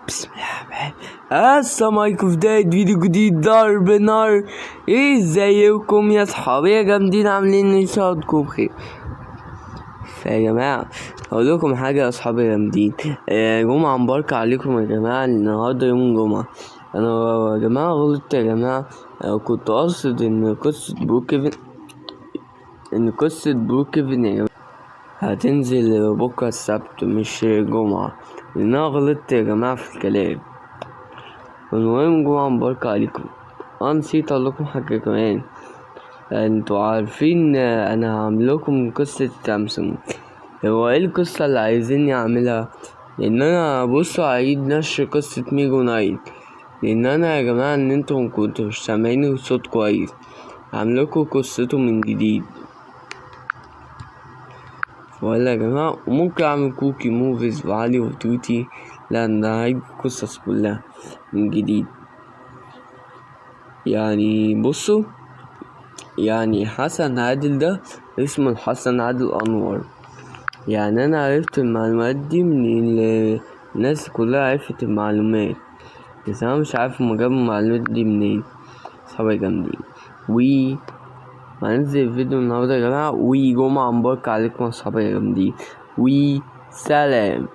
بسم الله الرحمن الرحيم. السلام عليكم، في بداية فيديو جديد ضرب نار. ازيكم يا صحابي يا جامدين، عاملين ان شاء الله تكونوا بخير. يا جماعة اقول لكم حاجة يا صحابي يا جامدين، جمعة مباركة عليكم يا جماعة. النهاردة يوم جمعة. انا يا جماعة غلطت يا جماعة. كنت قاصد ان قصة بروكيفن يا جماعة هتنزل بكرة السبت مش جمعة، لأن أنا غلطت يا جماعة في الكلام. المهم جمعة مباركة عليكم. نسيت أقول لكم حاجة كمان. انتوا عارفين أنا هعمل لكم قصة سامسونج. هو ايه القصة اللي عايزيني أعملها؟ لأن أنا هعيد نشر قصة ميجو نايت، لأن أنا يا جماعة إن انتوا مكنتوش سامعين الصوت كويس. هعمل لكم قصته من جديد ولا يا جماعة، وممكن اعمل كوكي موفيز وعلي وتوتي. لا انا هعيد القصص كلها من جديد. يعني بصوا، يعني حسن عادل ده اسمه الحسن عادل انور. يعني انا عرفت المعلومات دي من الناس كلها عرفت المعلومات، بس انا مش عارف هما جابوا المعلومات دي منين. صحابي جامدين. هننزل فيديو النهارده يا جماعة، جمعة مباركة عليكم يا صحابي يا جامدين. سلام.